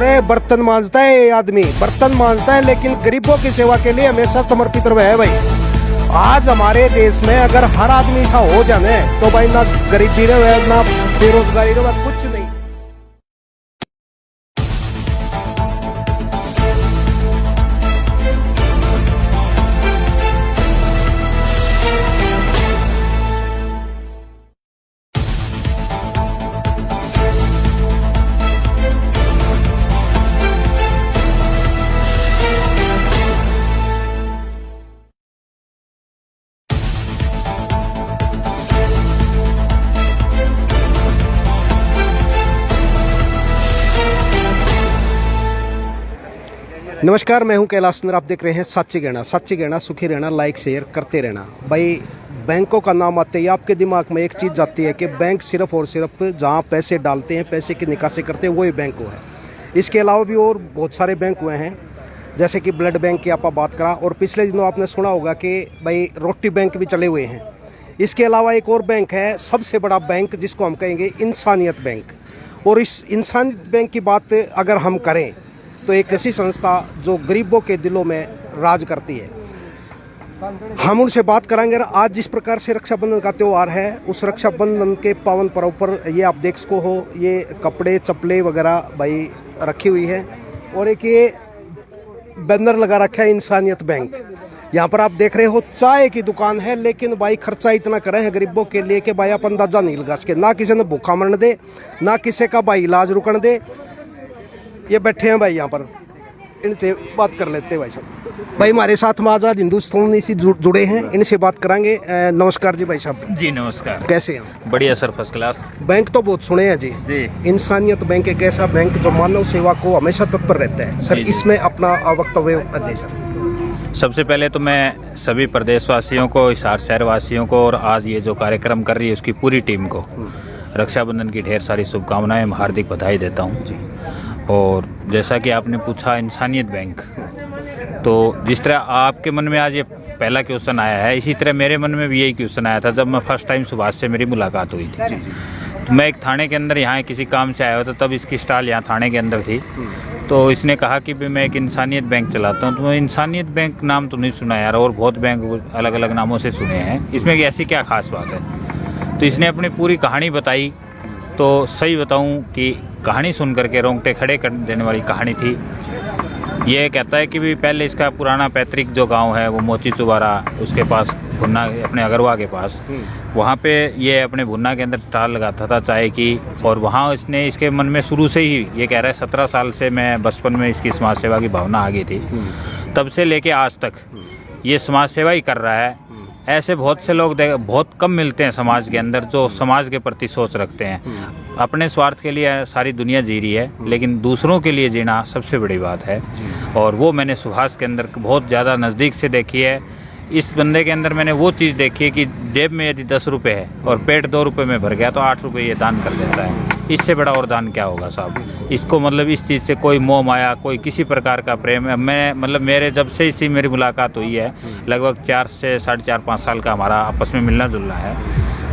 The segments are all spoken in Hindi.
अरे बर्तन मांजता है ये आदमी, बर्तन मांजता है, लेकिन गरीबों की सेवा के लिए हमेशा समर्पित रहा है भाई। आज हमारे देश में अगर हर आदमी ऐसा हो जाए तो भाई ना गरीबी रहे ना बेरोजगारी रहे, कुछ नहीं। नमस्कार, मैं हूं कैलाश चंद्र। आप देख रहे हैं सच्ची कहना सुखी रहना, लाइक शेयर करते रहना। भाई बैंकों का नाम आते ही आपके दिमाग में एक चीज़ जाती है कि बैंक सिर्फ और सिर्फ जहां पैसे डालते हैं, पैसे की निकासी करते हैं, वही बैंक है। इसके अलावा भी और बहुत सारे बैंक हुए हैं, जैसे कि ब्लड बैंक की आप बात करा, और पिछले दिनों आपने सुना होगा कि भाई रोटी बैंक भी चले हुए हैं। इसके अलावा एक और बैंक है, सबसे बड़ा बैंक, जिसको हम कहेंगे इंसानियत बैंक। और इस इंसानियत बैंक की बात अगर हम करें तो एक ऐसी संस्था जो गरीबों के दिलों में राज करती है, हम उनसे बात करेंगे। आज जिस प्रकार से रक्षाबंधन का त्यौहार है, उस रक्षाबंधन के पावन पर्व पर ये आप देख सको हो, ये कपड़े चप्पलें वगैरह भाई रखी हुई है, और एक ये बैनर लगा रखा है इंसानियत बैंक। यहाँ पर आप देख रहे हो चाय की दुकान है, लेकिन भाई खर्चा इतना करे हैं गरीबों के लिए कि भाई आप अंदाजा नहीं लगा सके। ना किसी ने भूखा मरने दे, ना किसी का भाई इलाज रुकने दे। ये बैठे हैं भाई, यहाँ पर इनसे बात कर लेते हैं। भाई साहब, भाई हमारे साथ में आज़ाद हिंदुस्तान से जुड़े हैं, इनसे बात करांगे। नमस्कार जी भाई साहब। जी नमस्कार। कैसे हैं? बढ़िया सर, फर्स्ट क्लास। बैंक तो बहुत सुने हैं जी। इंसानियत बैंक एक ऐसा बैंक जो मानव सेवा को हमेशा तत्पर रहता है। सर इसमें अपना वक्तव्य दें। सबसे पहले तो मैं सभी प्रदेशवासियों को, हिसार शहर वासियों को, और आज ये जो कार्यक्रम कर रही है उसकी पूरी टीम को रक्षाबंधन की ढेर सारी शुभकामनाएं, हार्दिक बधाई देता हूँ। और जैसा कि आपने पूछा इंसानियत बैंक, तो जिस तरह आपके मन में आज ये पहला क्वेश्चन आया है, इसी तरह मेरे मन में भी यही क्वेश्चन आया था जब मैं फर्स्ट टाइम सुभाष से मेरी मुलाकात हुई थी। तो मैं एक थाने के अंदर यहाँ किसी काम से आया हुआ था, तब इसकी स्टॉल यहाँ थाने के अंदर थी। तो इसने कहा कि भाई मैं एक इंसानियत बैंक चलाता हूँ। तो मैं इंसानियत बैंक नाम तो नहीं सुना यार, और बहुत बैंक अलग अलग नामों से सुने हैं, इसमें ऐसी क्या खास बात है। तो इसने अपनी पूरी कहानी बताई। तो सही बताऊं कि कहानी सुन करके रोंगटे खड़े कर देने वाली कहानी थी। ये कहता है कि भी पहले इसका पुराना पैतृक जो गांव है वो मोची चुबारा, उसके पास भुन्ना, अपने अगरवा के पास, वहाँ पे ये अपने भुन्ना के अंदर स्टॉल लगाता था चाय की। और वहाँ इसने, इसके मन में शुरू से ही ये कह रहा है 17 साल से, मैं बचपन में इसकी समाज सेवा की भावना आ गई थी, तब से लेके आज तक ये समाज सेवा ही कर रहा है। ऐसे बहुत से लोग बहुत कम मिलते हैं समाज के अंदर जो समाज के प्रति सोच रखते हैं। अपने स्वार्थ के लिए सारी दुनिया जी रही है, लेकिन दूसरों के लिए जीना सबसे बड़ी बात है। और वो मैंने सुभाष के अंदर बहुत ज़्यादा नज़दीक से देखी है। इस बंदे के अंदर मैंने वो चीज़ देखी है कि जेब में यदि 10 रुपये है और पेट 2 रुपये में भर गया तो 8 रुपये ये दान कर देता है। इससे बड़ा और दान क्या होगा साहब। इसको मतलब इस चीज़ से कोई मोह माया, कोई किसी प्रकार का प्रेम है, मैं मतलब मेरे जब से इसी मेरी मुलाकात हुई है, लगभग 4 से 4.5 साल का हमारा आपस में मिलना जुलना है,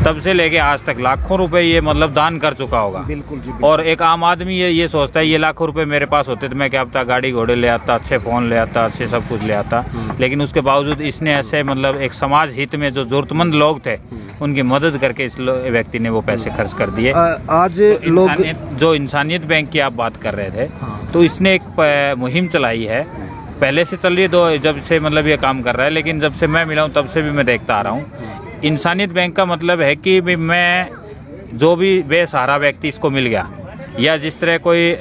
तब से लेके आज तक लाखों रुपए ये मतलब दान कर चुका होगा। बिल्कुल जी, बिल्कुल। और एक आम आदमी ये सोचता है ये लाखों रुपए मेरे पास होते तो मैं क्या पता गाड़ी घोड़े ले आता, अच्छे फ़ोन ले आता, अच्छे सब कुछ ले आता। लेकिन उसके बावजूद इसने ऐसे मतलब एक समाज हित में जो ज़रूरतमंद लोग थे उनकी मदद करके इस व्यक्ति ने वो पैसे खर्च कर दिए। आज तो लोग जो इंसानियत बैंक की आप बात कर रहे थे, तो इसने एक मुहिम चलाई है, पहले से चल रही है, जब से मतलब ये काम कर रहा है, लेकिन जब से मैं मिला हूँ तब से भी मैं देखता आ रहा हूँ। इंसानियत बैंक का मतलब है कि मैं जो भी बेसहारा व्यक्ति इसको मिल गया, या जिस तरह कोई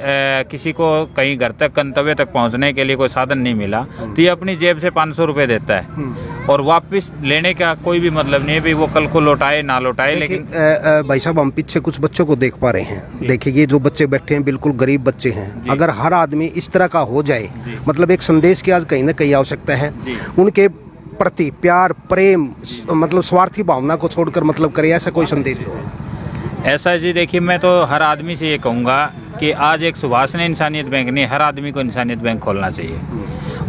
किसी को कहीं घर तक गंतव्य तक पहुंचने के लिए कोई साधन नहीं मिला, तो ये अपनी जेब से 500 रुपये देता है, और वापस लेने का कोई भी मतलब नहीं है भी वो कल को लौटाए ना लौटाए। लेकिन भाई साहब, हम पीछे कुछ बच्चों को देख पा रहे हैं। देखिए ये जो बच्चे बैठे हैं बिल्कुल गरीब बच्चे हैं। अगर हर आदमी इस तरह का हो जाए, मतलब एक संदेश की आज कहीं ना कहीं आवश्यकता है। उनके प्रति प्यार, प्रेम, मतलब स्वार्थी भावना को छोड़कर मतलब करे, ऐसा कोई संदेश दो। ऐसा जी देखिए, मैं तो हर आदमी से ये कहूँगा कि आज एक सुभाष ने इंसानियत बैंक नहीं, हर आदमी को इंसानियत बैंक खोलना चाहिए।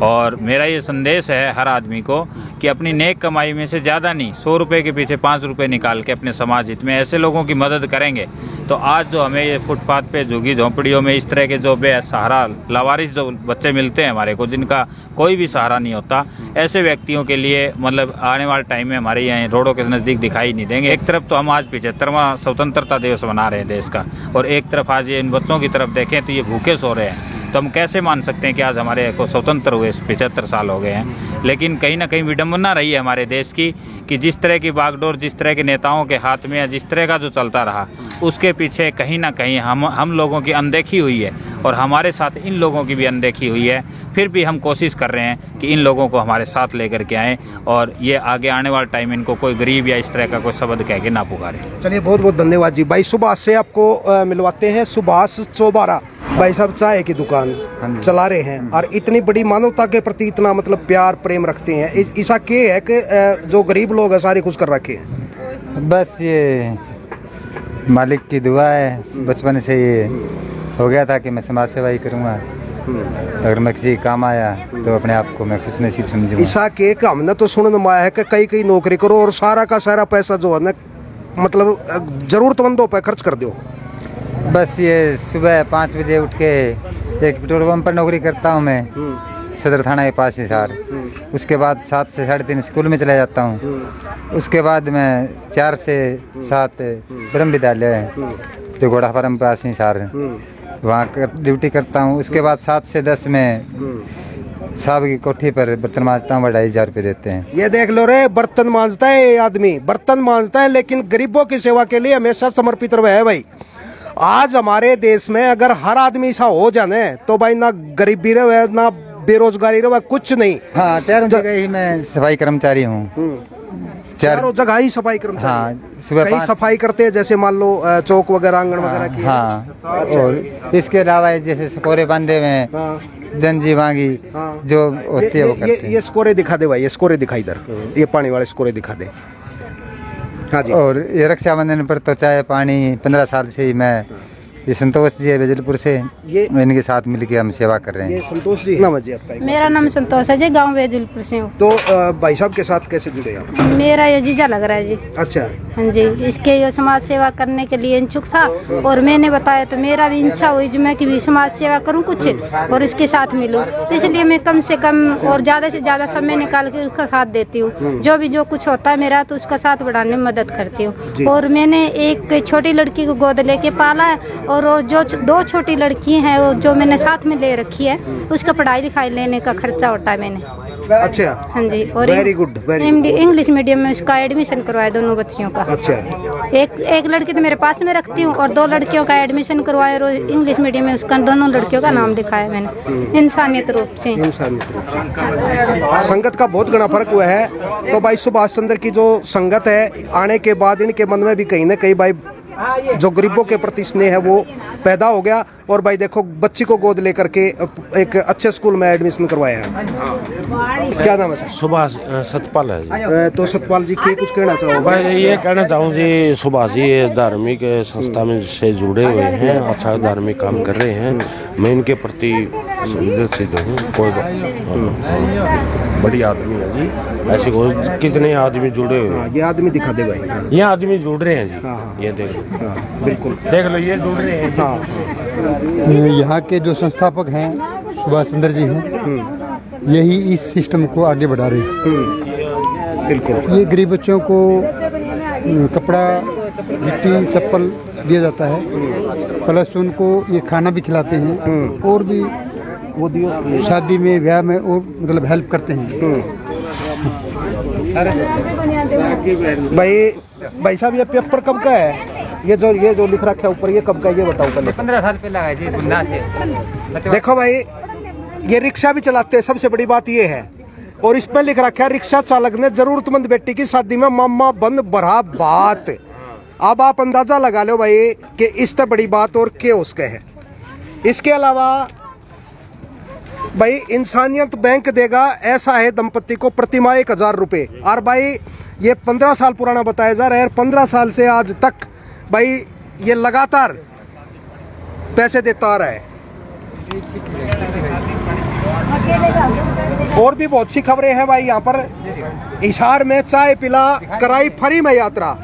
और मेरा ये संदेश है हर आदमी को कि अपनी नेक कमाई में से ज़्यादा नहीं, 100 रुपये के पीछे 5 रुपये निकाल के अपने समाज हित में ऐसे लोगों की मदद करेंगे तो आज जो हमें ये फुटपाथ पे झुग्गी झोंपड़ियों में इस तरह के जो बेसहारा लावारिस जो बच्चे मिलते हैं हमारे को, जिनका कोई भी सहारा नहीं होता, ऐसे व्यक्तियों के लिए मतलब आने वाले टाइम में हमारे यहाँ रोडों के नज़दीक दिखाई नहीं देंगे। एक तरफ तो हम आज 75वां स्वतंत्रता दिवस मना रहे हैं देश का, और एक तरफ आज ये इन बच्चों की तरफ देखें तो ये भूखे सो रहे हैं। तो हम कैसे मान सकते हैं कि आज हमारे को स्वतंत्र हुए 75 साल हो गए हैं। लेकिन कहीं ना कहीं विडम्बना रही है हमारे देश की कि जिस तरह की बागडोर जिस तरह के नेताओं के हाथ में या जिस तरह का जो चलता रहा, उसके पीछे कहीं ना कहीं हम लोगों की अनदेखी हुई है, और हमारे साथ इन लोगों की भी अनदेखी हुई है। फिर भी हम कोशिश कर रहे हैं कि इन लोगों को हमारे साथ लेकर के आएँ, और ये आगे आने वाला टाइम इनको कोई गरीब या इस तरह का कोई शब्द कह के ना पुकारे। चलिए, बहुत बहुत धन्यवाद जी। भाई सुभाष से आपको मिलवाते हैं। सुभाष चौबारा भाई साहब चाय की दुकान चला रहे हैं और इतनी बड़ी मानवता के प्रति इतना मतलब प्यार प्रेम रखते हैं। ऐसा क्या है कि जो गरीब लोग हैं सारे खुश कर रखे हैं? बस ये मालिक की दुआ है, बचपन से ये हो गया था कि मैं समाज सेवा ही करूँगा। अगर मैं किसी काम आया तो अपने आप को मैं खुश नसीब समझूंगा। ऐसा के हमने तो सुनने में आया है कि कई नौकरी करो और सारा का सारा पैसा जो है ना मतलब जरूरतमंदों पर खर्च कर दो। बस ये सुबह 5 बजे उठ के एक पेट्रोल पंप पर नौकरी करता हूँ मैं, सदर थाना के पास हिसार। उसके बाद 7 से 3:30 स्कूल में चला जाता हूँ। उसके बाद मैं 4 से 7 ब्रह्म विद्यालय है जो घोड़ा फार्म पास हिसार, वहाँ ड्यूटी करता हूँ। उसके बाद 7 से 10 में साहब की कोठी पर बर्तन मांजता हूँ, 2,500 रुपये देते हैं। ये देख लो रे, बर्तन मांजता है ये आदमी, बर्तन मांजता है लेकिन गरीबों की सेवा के लिए हमेशा समर्पित रहे है भाई। आज हमारे देश में अगर हर आदमी ऐसा हो जाने तो भाई ना गरीबी रहे ना बेरोजगारी रहे, कुछ नहीं। हाँ, चारों जगह ही मैं सफाई कर्मचारी हूँ। चारों जगह ही सफाई कर्मचारी। हाँ, सुबह कहीं सफाई करते हैं, जैसे मान लो चौक वगैरह आंगन वगैरह की। हाँ, और इसके अलावा जैसे स्कोरे बांधे हुए हैं, जनजी मांगी जो होती है वो करते हैं। ये स्कोरे दिखा दे भाई, ये स्कोरे दिखा इधर, ये पानी वाले स्कोरे दिखा दे। हाँ जी। और ये रक्षाबंधन पर तो चाय पानी 15 साल से ही मैं, ये संतोष जी है बेजलपुर से, ये इनके साथ मिलके हम सेवा कर रहे हैं। ये संतोष जी नाम है जी आपका? मेरा नाम संतोष है जी, गांव बेजलपुर से हूँ। तो भाई साहब के साथ कैसे जुड़े आप? मेरा ये जीजा लग रहा है जी। अच्छा। हाँ जी, इसके ये समाज सेवा करने के लिए इच्छुक था और मैंने बताया तो मेरा भी इच्छा हुई जो मैं कि भी समाज सेवा करूँ कुछ और इसके साथ मिलूँ, इसलिए मैं कम से कम और ज़्यादा से ज़्यादा समय निकाल के उसका साथ देती हूँ। जो कुछ होता है मेरा तो उसका साथ बढ़ाने में मदद करती हूँ। और मैंने एक छोटी लड़की को गोद लेके पाला है और जो 2 छोटी लड़की हैं वो जो मैंने साथ में ले रखी है, उसका पढ़ाई लिखाई लेने का खर्चा होता है मैंने। अच्छा। हाँ जी। और वेरी गुड, इंग्लिश मीडियम में उसका एडमिशन करवाया दोनों बच्चियों का। अच्छा। एक लड़की तो मेरे पास में रखती हूँ और 2 लड़कियों का एडमिशन करवाया और इंग्लिश मीडियम में उसका दोनों लड़कियों का नाम लिखाया मैंने, इंसानियत रूप से। संगत का बहुत घना फर्क हुआ है। तो भाई सुभाष चंद्र की जो संगत है आने के बाद इनके मन में भी कहीं ना कहीं भाई जो गरीबों के प्रति स्नेह है वो पैदा हो गया। और भाई देखो बच्ची को गोद लेकर के एक अच्छे स्कूल में एडमिशन करवाया है। क्या नाम है सर? सुभाष सतपाल है जी। तो सतपाल जी के कुछ कहना चाहो? मैं ये कहना चाहूँ जी, सुभाष जी ये धार्मिक संस्था में से जुड़े हुए हैं, अच्छा धार्मिक काम कर रहे हैं। मैं इनके प्रति संवेदनशील हूँ। कोई बड़ी आदमी है जी, ऐसे कितने आदमी जुड़े हुए हैं। ये आदमी दिखा दे भाई, ये आदमी जुड़ रहे हैं जी। ये देख लो, बिल्कुल देख लो, ये जुड़ रहे हैं। यहाँ के जो संस्थापक हैं सुभाष चंद्र जी हैं, यही इस सिस्टम को आगे बढ़ा रहे हैं। बिल्कुल। ये गरीब बच्चों को कपड़ा, गिट्टी, चप्पल दिया जाता है, प्लस उनको ये खाना भी खिलाते हैं और भी वो दियो शादी में ब्याह में और मतलब हेल्प करते हैं। भाई साहब ये पेपर कब का है? ये जो लिख रखा है ऊपर, ये कब का है ये बताओ पहले। 15 साल पहले है जी, बुंदा से। देखो भाई, ये रिक्शा भी चलाते हैं, सबसे बड़ी बात ये है। और इस पर लिख रखा है रिक्शा चालक ने जरूरतमंद बेटी की शादी में मामा बंद भरा बात। अब आप अंदाजा लगा लो भाई कि इससे बड़ी बात और क्या उसके है। इसके अलावा भाई इंसानियत बैंक देगा ऐसा है दंपति को प्रतिमाह 1,000 रुपये। और भाई ये 15 साल पुराना बताया जा रहा है, 15 साल से आज तक भाई ये लगातार पैसे देता आ रहा है। और भी बहुत सी खबरें हैं भाई यहाँ पर। हिसार में चाय पिला कराई फ्री में यात्रा,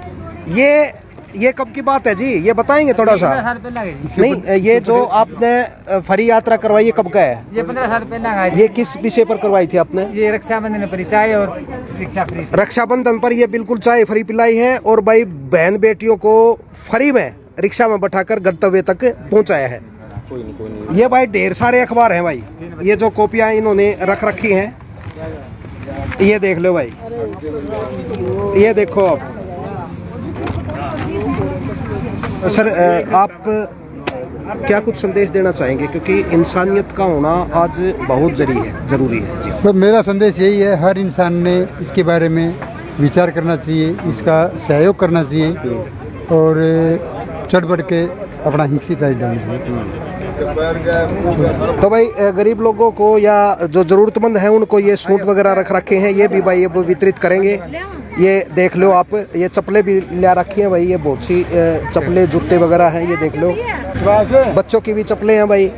ये कब की बात है जी, ये बताएंगे थोड़ा सा? नहीं, ये जो आपने फ्री यात्रा करवाई, ये कब का है? ये 15 साल पहले। ये किस विषय पर करवाई थी आपने? ये रक्षाबंधन पर चाय और रिक्शा फ्री। रक्षाबंधन पर ये बिल्कुल चाय फ्री पिलाई है और भाई बहन बेटियों को फ्री में रिक्शा में बैठाकर गंतव्य तक पहुंचाया है। ये भाई ढेर सारे अखबार हैं भाई, ये जो कॉपियां इन्होंने रख रखी हैं, ये देख लो भाई, ये देखो आप। सर आप क्या कुछ संदेश देना चाहेंगे, क्योंकि इंसानियत का होना आज बहुत जरूरी है जी। तो मेरा संदेश यही है, हर इंसान ने इसके बारे में विचार करना चाहिए, इसका सहयोग करना चाहिए और चढ़ बढ़ के अपना हिस्सेदारी डालना चाहिए। तो भाई गरीब लोगों को या जो ज़रूरतमंद हैं उनको ये सूट वगैरह रख रखे हैं, ये भी भाई अब वितरित करेंगे। ये देख लो आप, ये चप्पलें भी ला रखी हैं भाई, ये बहुत सी चप्पलें जूते वगैरह हैं, ये देख लो। बच्चों की भी चप्पलें हैं भाई।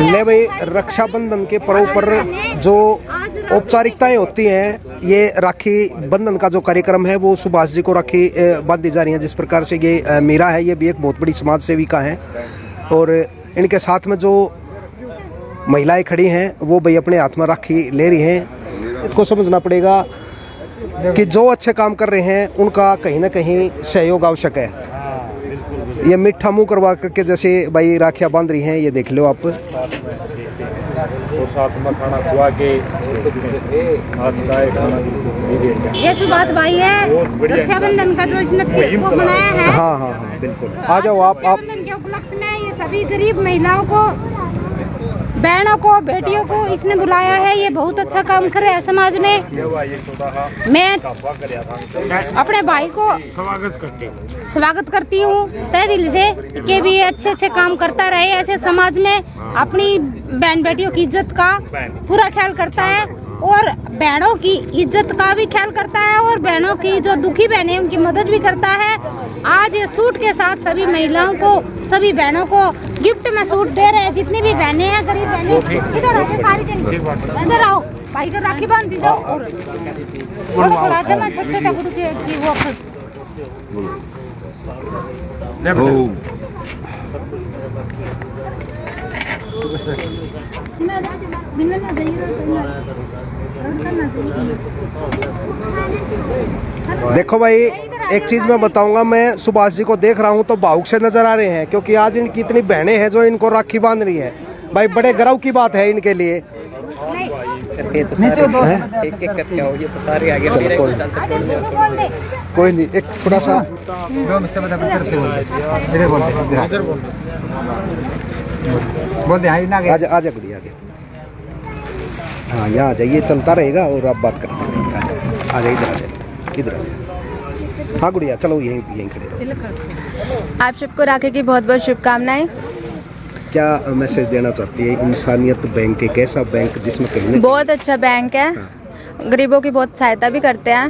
ले भाई, रक्षाबंधन के पर्व पर जो औपचारिकताएं होती हैं, ये राखी बंधन का जो कार्यक्रम है वो सुभाष जी को राखी बांधी जा रही है। जिस प्रकार से ये मीरा है, ये भी एक बहुत बड़ी समाज सेविका है और इनके साथ में जो महिलाएं खड़ी हैं वो भाई अपने हाथ में राखी ले रही हैं। इसको समझना पड़ेगा कि जो अच्छे काम कर रहे हैं उनका कहीं ना कहीं सहयोग आवश्यक है। ये मीठा मुंह करवा करके जैसे भाई राखियाँ बांध रही हैं, ये देख लो आप। ये सुभाष भाई है, रक्षाबंधन का जो इसने वो बनाया है। हाँ हाँ हाँ बिल्कुल, आ जाओ आप। रक्षाबंधन के उपलक्ष्य में ये सभी गरीब महिलाओं को, बहनों को, बेटियों को इसने बुलाया है। ये बहुत अच्छा काम कर रहा है समाज में। मैं अपने भाई को स्वागत करती हूँ तहे दिल से कि भी अच्छे काम करता रहे, ऐसे समाज में अपनी बहन बेटियों की इज्जत का पूरा ख्याल करता है और बहनों की इज्जत का भी ख्याल करता है और बहनों की जो दुखी बहनें उनकी मदद भी करता है। आज ये सूट के साथ सभी महिलाओं को, सभी बहनों को गिफ्ट में सूट दे रहे हैं। जितनी भी बहनें हैं, गरीब बहनें, इधर आके सारी जनी इधर आओ, भाई को राखी बांध दी जाओ। और थोड़ा जमा छोटे गुरु के जी वो देखो भाई, एक चीज मैं बताऊंगा, मैं सुभाष जी को देख रहा हूँ तो भावुक से नजर आ रहे हैं, क्योंकि आज इनकी इतनी बहनें हैं जो इनको राखी बांध रही हैं। भाई बड़े गर्व की बात है इनके लिए। कोई नहीं, एक थोड़ा सा आजा गुड़िया, आजा। हाँ यहाँ आ जाइए, चलता रहेगा और आप बात करते रहेंगे। आ जाए इधर, आ जाए इधर, आ जाए। हाँ गुड़िया, चलो यहीं खड़े रहो। आप सबको राखी की बहुत बहुत शुभकामनाएं। क्या मैसेज देना चाहती है? इंसानियत बैंक एक ऐसा बैंक जिसमें कहीं बहुत अच्छा बैंक है। हाँ। गरीबों की बहुत सहायता भी करते हैं।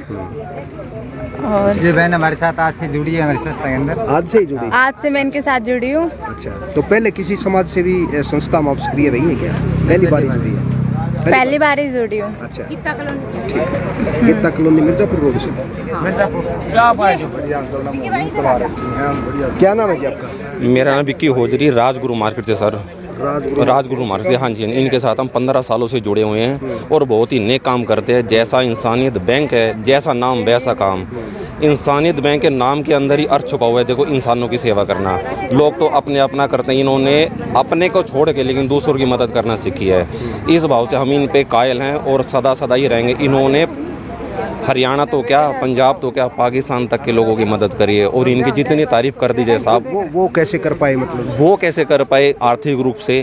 और ये बहन हमारे साथ आज से जुड़ी है, हमारे संस्था के अंदर। आज से ही जुड़ी? आज से मैं इनके साथ जुड़ी हूँ। अच्छा, तो पहले किसी समाज सेवी संस्था में आप सक्रिय रही है क्या? पहली बार जुड़ी है? पहली बार ही जुड़ी हूँ। अच्छा, गीता कॉलोनी मिर्जापुर रोड से। क्या नाम है जी आपका? मेरा नाम विक्की होजरी, राजगुरु मार्केट से सर। राजगुरु मार्केट, हाँ जी। इनके साथ हम 15 सालों से जुड़े हुए हैं और बहुत ही नेक काम करते हैं। जैसा इंसानियत बैंक है, जैसा नाम वैसा काम। इंसानियत बैंक के नाम के अंदर ही अर्थ छुपा हुआ है। देखो, इंसानों की सेवा करना। लोग तो अपने अपना करते हैं, इन्होंने अपने को छोड़ के लेकिन दूसरों की मदद करना सीखी है। इस भाव से हम इन पे कायल हैं और सदा सदा ही रहेंगे। इन्होंने हरियाणा तो क्या, पंजाब तो क्या, पाकिस्तान तक के लोगों की मदद करी है। और इनकी जितनी तारीफ कर दी जाए साहब, वो कैसे कर पाए? मतलब वो कैसे कर पाए? आर्थिक रूप से,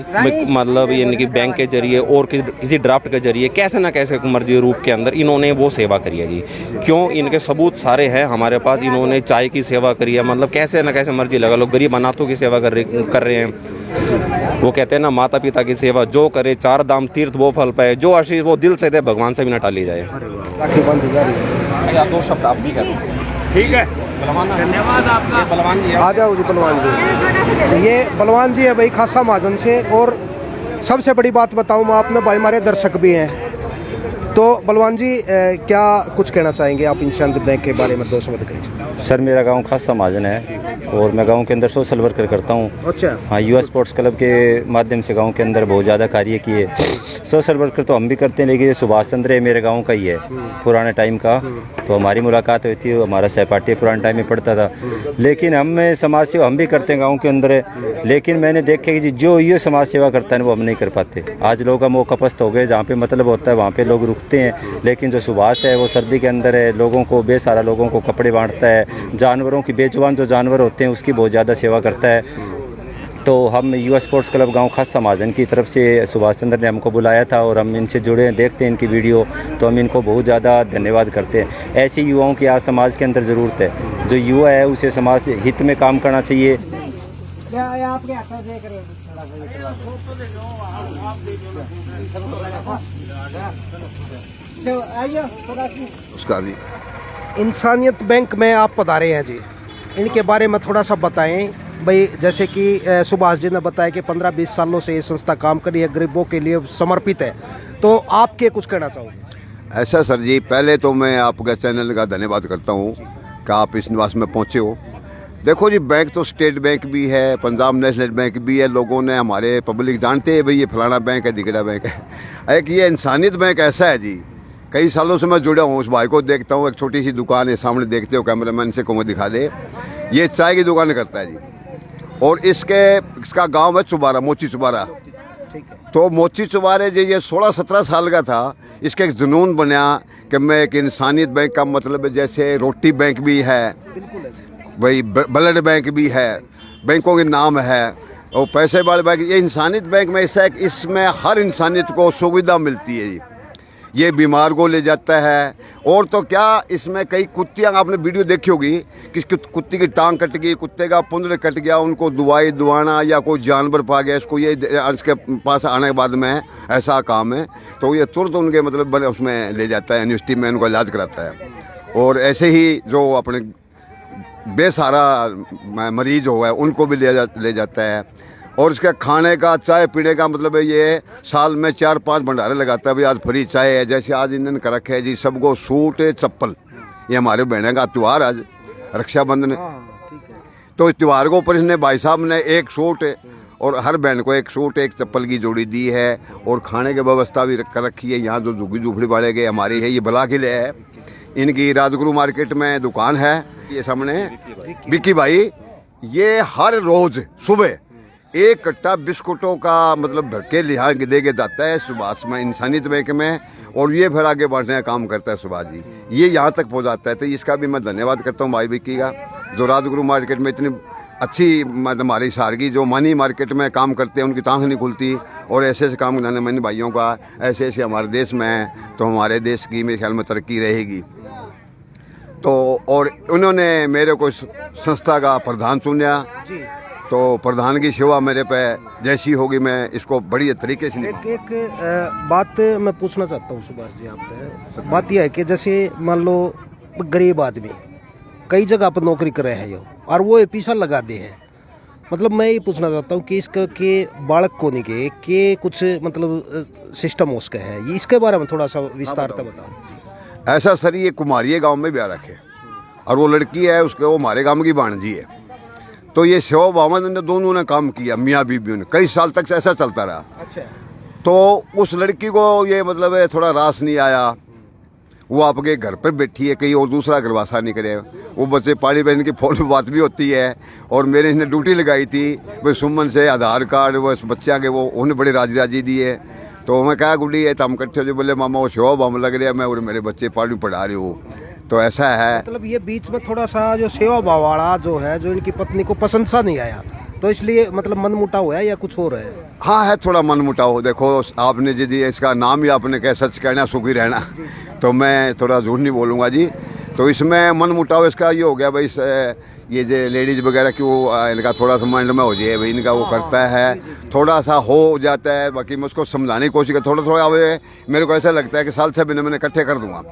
मतलब इनकी बैंक के जरिए और किसी ड्राफ्ट के जरिए कैसे ना कैसे मर्जी रूप के अंदर इन्होंने वो सेवा करी है जी। क्यों, इनके सबूत सारे हैं हमारे पास। इन्होंने चाय की सेवा करी है, मतलब कैसे ना कैसे मर्जी लगा लो, गरीब अनाथों की सेवा कर रहे हैं। वो कहते हैं ना, माता पिता की सेवा जो करे, 4 धाम तीर्थ वो फल पाए, जो आशीष वो दिल से दे, भगवान से भी ना टाली जाए। राखी बांधी जा रही है। 2 शब्द आप भी कहते। ठीक है, धन्यवाद आपका। बलवान जी आ जाओ जी, बलवान जी। ये बलवान जी है भाई खासा महाजन से। और सबसे बड़ी बात बताऊं मैं आपने, भाई हमारे दर्शक भी हैं, तो बलवान जी क्या कुछ कहना चाहेंगे आप इंसान बैंक के बारे में? 2 शब्द करिए। सर, मेरा गांव खासा महाजन है और मैं गांव के अंदर सोशल वर्कर करता हूँ। अच्छा। हाँ, युवा स्पोर्ट्स क्लब के माध्यम से गांव के अंदर बहुत ज़्यादा कार्य किए। सोशल वर्कर तो हम भी करते हैं, लेकिन ये सुभाष चंद्र है मेरे गांव का ही है, पुराने टाइम का। तो हमारी मुलाकात हुई थी, हमारा सहपाठी पुराने टाइम में पढ़ता था। लेकिन हम समाज सेवा हम भी करते हैं गाँव के अंदर, लेकिन मैंने देखा कि जो ये समाज सेवा करता है वो हम नहीं कर पाते। आज लोग हम मौकापस्त हो गए, जहाँ पे मतलब होता है वहाँ पे लोग रुकते हैं। लेकिन जो सुभाष है वो सर्दी के अंदर है, लोगों को बेसहारा लोगों को कपड़े बांटता है, जानवरों की बेजुबान जो जानवर होते हैं उसकी बहुत ज़्यादा सेवा करता है। तो हम युवा स्पोर्ट्स क्लब गांव खासा महाजन की तरफ से सुभाष चंद्र ने हमको बुलाया था और हम इनसे जुड़े हैं, देखते हैं इनकी वीडियो, तो हम इनको बहुत ज़्यादा धन्यवाद करते हैं। ऐसे युवाओं की आज समाज के अंदर ज़रूरत है। जो युवा है उसे समाज हित में काम करना चाहिए। उसका भी इंसानियत बैंक में आप पधारे हैं जी, इनके बारे में थोड़ा सा बताएं भाई। जैसे कि सुभाष जी ने बताया कि 15-20 सालों से ये संस्था काम कर रही है, गरीबों के लिए समर्पित है, तो आप क्या कुछ कहना चाहोगे? ऐसा सर जी, पहले तो मैं आपका चैनल का धन्यवाद करता हूँ कि आप इस निवास में पहुँचे हो। देखो जी, बैंक तो स्टेट बैंक भी है, पंजाब नेशनल बैंक भी है। लोगों ने, हमारे पब्लिक जानते हैं भाई ये फलाना बैंक है, दिगड़ा बैंक है। एक ये इंसानियत बैंक ऐसा है जी, कई सालों से मैं जुड़ा हूँ, उस भाई को देखता हूँ। एक छोटी सी दुकान है सामने, देखते हो कैमरामैन से को दिखा दे, ये चाय की दुकान करता है जी। और इसका गांव है चुबारा, मोची चुबारा। तो मोची चुबारे जी, ये 16-17 साल का था, इसका एक जुनून बना कि मैं एक इंसानियत बैंक का मतलब जैसे रोटी बैंक भी है भाई, ब्लड बैंक भी है, बैंकों के नाम है, और पैसे वाले बैंक। ये इंसानियत बैंक में ऐसा है कि इसमें हर इंसानियत को सुविधा मिलती है जी। ये बीमार को ले जाता है। और तो क्या, इसमें कई कुत्तियाँ, आपने वीडियो देखी होगी, किसी कुत्ती की टांग कट गई, कुत्ते का पुंजड़ कट गया, उनको दवाई दुआना, या कोई जानवर पा गया, इसको ये इसके पास आने के बाद में ऐसा काम है, तो ये तुरंत उनके मतलब उसमें ले जाता है, यूनिवर्सिटी में उनको इलाज कराता है। और ऐसे ही जो अपने बेसहारा मरीज हो है उनको भी ले जाता है। और इसका खाने का, चाय पीने का मतलब है, ये साल में 4-5 भंडारे लगाता है भाई। आज फ्री चाय है, जैसे आज इन्होंने कर रखे है जी, सबको सूट चप्पल। ये हमारे बहने का त्यौहार आज रक्षाबंधन, तो इस त्यौहार को ऊपर इसने भाई साहब ने एक सूट और हर बहन को एक सूट एक चप्पल की जोड़ी दी है। और खाने की व्यवस्था भी कर रखी है। यहाँ जो झुग्गी झुपड़ी वाले के हमारी है, ये बला किले है, इनकी राजगुरु मार्केट में दुकान है। ये सामने विक्की भाई, ये हर रोज सुबह 1 कट्टा बिस्कुटों का मतलब भर के लिहाज दे के जाता है सुभाष में, इंसानियत बैंक में। और ये फिर आगे बढ़ने का काम करता है सुभाष जी, ये यहाँ तक पहुँचाता है। तो इसका भी मैं धन्यवाद करता हूँ भाई विक्की का, जो राजगुरु मार्केट में इतनी अच्छी मतलब हमारी सारगी जो मानी मार्केट में काम करते हैं, उनकी टांग नहीं खुलती। और ऐसे ऐसे काम करने मैंने भाइयों का, ऐसे ऐसे हमारे देश में है, तो हमारे देश की मेरे ख्याल में तरक्की रहेगी। तो और उन्होंने मेरे को संस्था का प्रधान चुना, तो प्रधान की सेवा मेरे पे जैसी होगी मैं इसको बड़ी तरीके से। एक बात मैं पूछना चाहता हूँ सुभाष जी आपसे। बात यह है कि जैसे मान लो गरीब आदमी कई जगह पर नौकरी कर रहे हैं यो, और वो पीछा लगा दे है, मतलब मैं ये पूछना चाहता हूँ कि इसका के बालक को नहीं के कुछ मतलब सिस्टम उसका है, ये इसके बारे में थोड़ा सा विस्तार से बताओ। ऐसा सर, ये कुमारिया गांव में ब्याह रखे और वो लड़की है उसके, वो हमारे गांव की भाणजी है। तो ये सेवा भावन ने दोनों ने काम किया, मियाँ बीबी ने, कई साल तक ऐसा चलता रहा। अच्छा। तो उस लड़की को ये मतलब है थोड़ा रास नहीं आया, वो आपके घर पर बैठी है, कहीं और दूसरा गरवासा नहीं करे। वो बच्चे पाली बहन की फ़ोन पर बात भी होती है। और मेरे इसने ड्यूटी लगाई थी भाई सुमन से आधार कार्ड वो बच्चा के, वो उन्हें बड़े राजी राजी दिए। तो मैं कहा गुड्डी है, तो हम इकट्ठे जो बोले मामा वो शोभ हम लग रहा है, मैं और मेरे बच्चे पानी पढ़ा रहे हूँ। तो ऐसा है, मतलब ये बीच में थोड़ा सा जो सेवा भाव वाला जो है, जो इनकी पत्नी को पसंद सा नहीं आया, तो इसलिए मतलब मन मुटाव हुआ या कुछ और है? हाँ है थोड़ा मन मुटाव। देखो आपने जी इसका नाम ही आपने कहा सच कहना सुखी रहना, तो मैं थोड़ा झूठ नहीं बोलूँगा जी। तो इसमें मन मुटाव इसका ये हो गया भाई, ये जो लेडीज़ वगैरह की वो इनका थोड़ा सा माइंड में हो जाए भाई, इनका वो करता है, थोड़ा सा हो जाता है। बाकी मैं उसको समझाने की कोशिश कर, थोड़ा थोड़ा अब मेरे को ऐसा लगता है कि साल 6 महीने मैंने इकट्ठे कर दूँगा,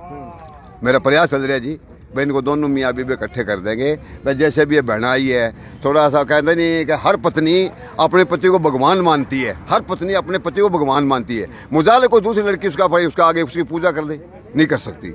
मेरा प्रयास चल रहा है जी भाई, इनको दोनों मियाँ बीबी इकट्ठे कर देंगे। भाई जैसे भी ये बहनाई है, थोड़ा सा कहते नहीं कि हर पत्नी अपने पति को भगवान मानती है, हर पत्नी अपने पति को भगवान मानती है। मुजाले को दूसरी लड़की उसका भाई उसका आगे उसकी पूजा कर दे, नहीं कर सकती,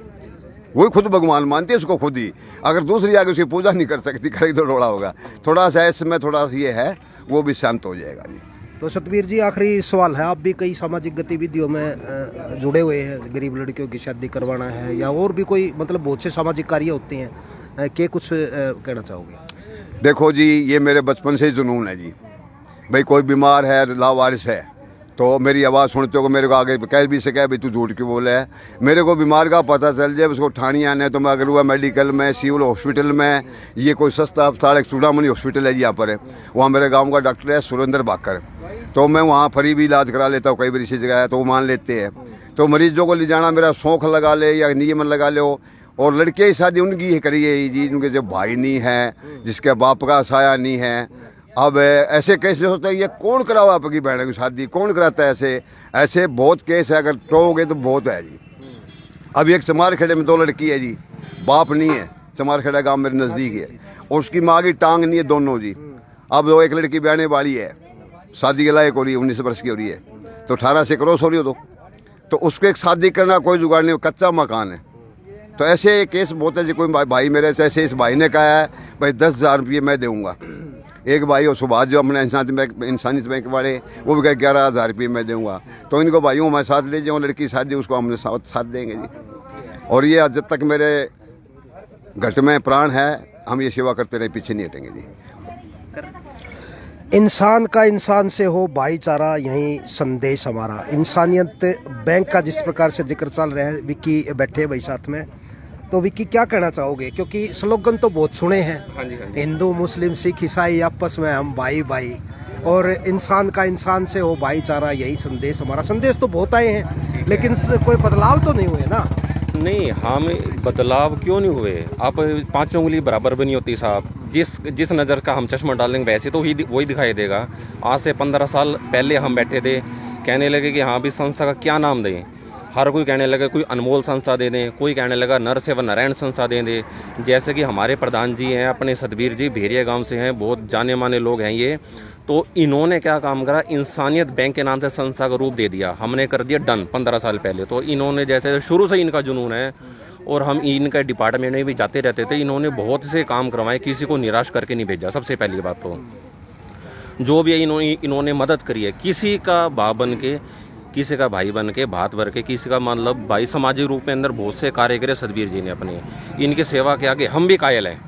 वही खुद भगवान मानती है उसको खुद ही, अगर दूसरी आगे उसकी पूजा नहीं कर सकती, कहीं तो रोड़ा होगा। थोड़ा सा इसमें थोड़ा सा ये है, वो भी शांत हो जाएगा जी। तो सतबीर जी आखिरी सवाल है, आप भी कई सामाजिक गतिविधियों में जुड़े हुए हैं, गरीब लड़कियों की शादी करवाना है या और भी कोई मतलब बहुत से सामाजिक कार्य होते हैं, क्या कुछ कहना चाहोगे? देखो जी ये मेरे बचपन से ही जुनून है जी भाई, कोई बीमार है लावारिस है तो मेरी आवाज़ सुनते हो मेरे को आगे कह भी सके भाई तू झूठ क्यों बोले है, मेरे को बीमार का पता चल जाए उसको ठाणी आने, तो मैं अगर हुआ मेडिकल में, सिविल हॉस्पिटल में, ये कोई सस्ता अस्पताल एक चूड़ामणि हॉस्पिटल है जी यहाँ पर है, वहाँ मेरे गांव का डॉक्टर है सुरेंद्र बाकर, तो मैं वहाँ फ्री भी इलाज करा लेता हूँ, कई बार इसी जगह है तो वो मान लेते हैं। तो मरीजों को ले जाना मेरा शौक़ लगा ले या नियमन लगा लो। और लड़के की शादी उनकी ही करिए जी जिनके जब भाई नहीं है, जिसके बाप का साया नहीं है। अब ऐसे कैसे होता है, ये कौन करावा आपकी बहन की शादी, कौन कराता है? ऐसे ऐसे बहुत केस है, अगर कहोगे तो बहुत है जी। अब एक चमारखेड़े में 2 लड़की है जी, बाप नहीं है, चमारखेड़ा गांव मेरे नज़दीक है, और उसकी माँ की टांग नहीं है दोनों जी। अब वो एक लड़की बहने वाली है, शादी के लायक हो रही है, 19 वर्ष की हो रही है, तो 18 से क्रॉस हो रही हो तो उसको एक शादी करना कोई जुगाड़ नहीं, कच्चा मकान है। तो ऐसे केस बहुत है जी। कोई भाई मेरे से ऐसे इस भाई ने कहा है भाई 10,000 रुपये मैं दूँगा, एक भाई और सुभाष जो अपने इंसानियत बैंक वाले, वो भी कहे 11,000 रुपये मैं दूँगा। तो इनको भाइयों मैं साथ ले जाऊँ, लड़की शादी उसको हमने साथ देंगे जी। और ये जब तक मेरे घट में प्राण है हम ये सेवा करते रहे, पीछे नहीं हटेंगे जी। इंसान का इंसान से हो भाईचारा, यही संदेश हमारा। इंसानियत बैंक का जिस प्रकार से जिक्र चल रहा है, विक्की बैठे भाई साथ में, तो विक्की क्या कहना चाहोगे? क्योंकि स्लोगन तो बहुत सुने हैं, हिंदू मुस्लिम सिख ईसाई आपस में हम भाई भाई, और इंसान का इंसान से हो भाईचारा, यही संदेश हमारा। संदेश तो बहुत आए हैं लेकिन कोई बदलाव तो नहीं हुए ना? नहीं, हम बदलाव क्यों नहीं हुए? आप 5 उंगली बराबर भी नहीं होती साहब। जिस नज़र का हम चश्मा डालेंगे वैसे तो वही दिखाई देगा। आज से 15 साल पहले हम बैठे थे, कहने लगे कि हाँ भी संस्था का क्या नाम दें। हर कोई कहने लगा कोई अनमोल संस्था दे दें, कोई कहने लगा नर सेवा नारायण संस्था दे दें। जैसे कि हमारे प्रधान जी हैं अपने सतबीर जी, भेरिया गांव से हैं, बहुत जाने माने लोग हैं ये। तो इन्होंने क्या काम करा, इंसानियत बैंक के नाम से संस्था का रूप दे दिया, हमने कर दिया डन 15 साल पहले। तो इन्होंने जैसे शुरू से इनका जुनून है, और हम इनका डिपार्टमेंट में भी जाते रहते थे। इन्होंने बहुत से काम करवाए, किसी को निराश करके नहीं भेजा। सबसे पहली बात तो जो भी इन्होंने मदद करी है, किसी का भाव बन के, किसी का भाई बन के, भात भर के, किसी का मतलब भाई सामाजिक रूप में अंदर बहुत से कार्य करे सतबीर जी ने अपने। इनकी सेवा के आगे हम भी कायल हैं।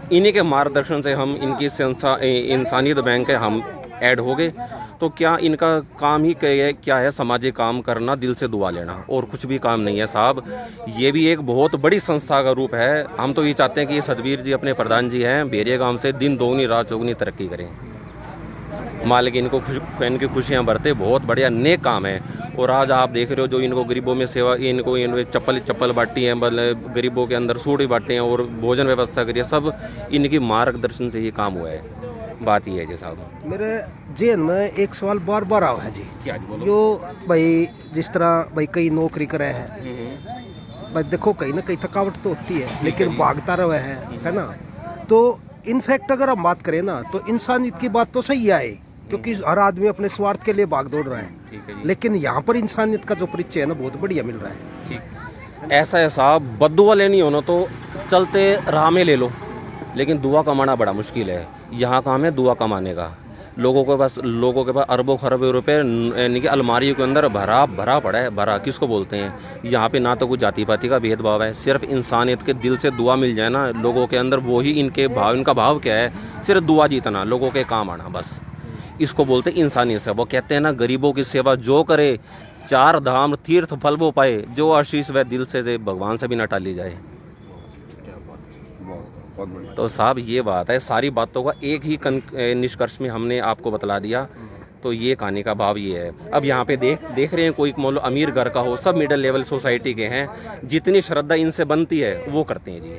इन्हीं के मार्गदर्शन से हम इनकी संस्था इंसानियत बैंक है हम ऐड हो गए। तो क्या इनका काम ही क्या है, सामाजिक काम करना, दिल से दुआ लेना, और कुछ भी काम नहीं है साहब। ये भी एक बहुत बड़ी संस्था का रूप है। हम तो ये चाहते हैं कि ये सतबीर जी अपने प्रधान जी हैं, भेरिया गांव से दिन दोगुनी रात चौगुनी तरक्की करें, मालिक इनको इनकी खुशियाँ बरते। बहुत बढ़िया नेक काम है। और आज आप देख रहे हो जो इनको गरीबों में सेवा, इनको चप्पल बांटी है, मतलब गरीबों के अंदर सूट भी बांटे हैं और भोजन व्यवस्था करी है, सब इनकी मार्गदर्शन से ये काम हुआ है। बात ये है जी साहब। मेरे जेहन में एक सवाल बार बार आवा है जी, क्या जी? बोलो। जो भाई जिस तरह भाई कई नौकरी करे हैं, भाई देखो कहीं ना कहीं थकावट तो होती है, लेकिन भागता रहे है ना। तो इनफैक्ट अगर हम बात करें ना, तो इंसानियत की बात तो सही आए, क्योंकि हर आदमी अपने स्वार्थ के लिए भाग दौड़ रहा है, लेकिन यहाँ पर इंसानियत का जो परिचय है ना, बहुत बढ़िया मिल रहा है। ठीक, ऐसा है साहब, बद्दुआ लेनी हो ना तो चलते राह में ले लो, लेकिन दुआ कमाना बड़ा मुश्किल है। यहाँ काम है दुआ कमाने का। लोगों के पास अरबों खरबों रुपए यानी कि अलमारियों के अंदर भरा पड़ा है। भरा किसको बोलते हैं? यहाँ पे ना तो कोई जाति पाति का भेदभाव है, सिर्फ इंसानियत के दिल से दुआ मिल जाए ना लोगों के अंदर, वो ही इनका भाव क्या है, सिर्फ दुआ जीतना, लोगों के काम आना, बस इसको बोलते इंसानी सेवा। वो कहते हैं ना, गरीबों की सेवा जो करे 4 धाम तीर्थ फल वो पाए, जो आशीष वह दिल से भगवान से भी न टाली जाए। तो साहब ये बात है, सारी बातों का एक ही निष्कर्ष में हमने आपको बतला दिया। तो ये कहानी का भाव ये है। अब यहाँ पे देख रहे हैं, कोई मान लो अमीर घर का हो, सब मिडिल लेवल सोसाइटी के हैं, जितनी श्रद्धा इनसे बनती है वो करते हैं जी।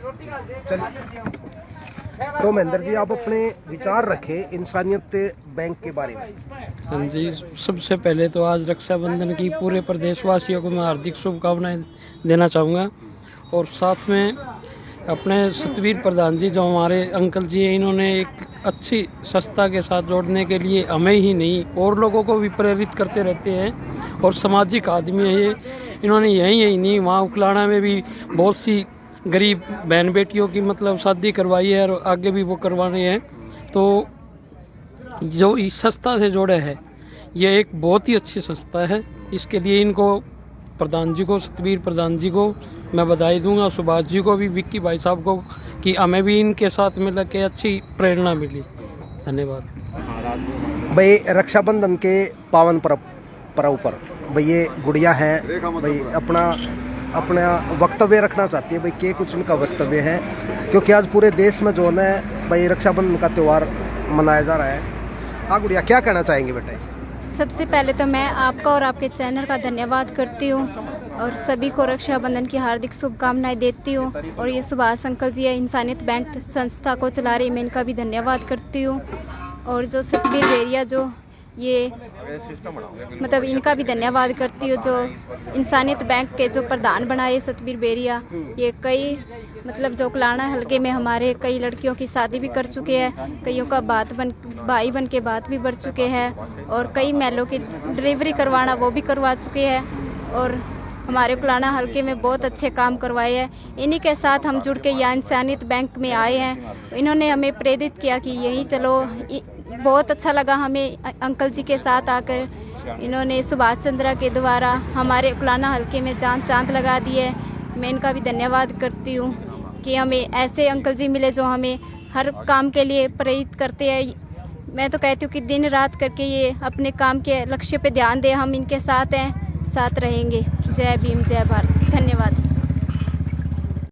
तो महेंद्र जी, आप अपने विचार रखें इंसानियत बैंक के बारे में। हाँ जी, सबसे पहले तो आज रक्षाबंधन की पूरे प्रदेशवासियों को मैं हार्दिक शुभकामनाएं देना चाहूँगा। और साथ में अपने सतवीर प्रधान जी, जो हमारे अंकल जी हैं, इन्होंने एक अच्छी संस्था के साथ जोड़ने के लिए हमें ही नहीं और लोगों को भी प्रेरित करते रहते हैं। और सामाजिक आदमी है ये। इन्होंने यही नहीं, वहाँ उकलाना में भी बहुत सी गरीब बहन बेटियों की मतलब शादी करवाई है और आगे भी वो करवाने हैं। तो जो इस संस्था से जोड़े है, ये एक बहुत ही अच्छी संस्था है। इसके लिए इनको, प्रधान जी को, सतवीर प्रधान जी को मैं बधाई दूंगा, सुभाष जी को भी, विक्की भाई साहब को, कि हमें भी इनके साथ मिल के अच्छी प्रेरणा मिली। धन्यवाद। भाई रक्षाबंधन के पावन पर्व पर भाई ये गुड़िया है, भाई अपना वक्तव्य रखना चाहती है। भाई क्या कुछ उनका वक्तव्य है, क्योंकि आज पूरे देश में जो है भाई रक्षाबंधन का त्यौहार मनाया जा रहा है। हाँ गुड़िया, क्या कहना चाहेंगे बेटा? सबसे पहले तो मैं आपका और आपके चैनल का धन्यवाद करती हूँ और सभी को रक्षाबंधन की हार्दिक शुभकामनाएं देती हूँ। और ये सुभाष अंकल जी है, इंसानियत बैंक संस्था को चला रही, मैं इनका भी धन्यवाद करती हूँ। और जो सतबीर बेरिया, जो ये मतलब इनका भी धन्यवाद करती हूँ, जो इंसानियत बैंक के जो प्रधान बनाए सतबीर बेरिया। ये कई मतलब जो कलाना हलके में हमारे कई लड़कियों की शादी भी कर चुके हैं, कईयों का भाई बन के बात भी बढ़ चुके हैं, और कई महिलाओं की डिलीवरी करवाना वो भी करवा चुके हैं। और हमारे कलाना हलके में बहुत अच्छे काम करवाए हैं। इन्हीं के साथ हम जुड़ के यहाँ इंसानियत बैंक में आए हैं। इन्होंने हमें प्रेरित किया कि यहीं चलो। बहुत अच्छा लगा हमें अंकल जी के साथ आकर। इन्होंने सुभाष चंद्र के द्वारा हमारे कलाना हलके में जान चांद लगा दी है। मैं इनका भी धन्यवाद करती हूँ कि हमें ऐसे अंकल जी मिले जो हमें हर काम के लिए प्रेरित करते हैं। मैं तो कहती हूँ कि दिन रात करके ये अपने काम के लक्ष्य पे ध्यान दें। हम इनके साथ हैं, साथ रहेंगे। जय भीम, जय भारत।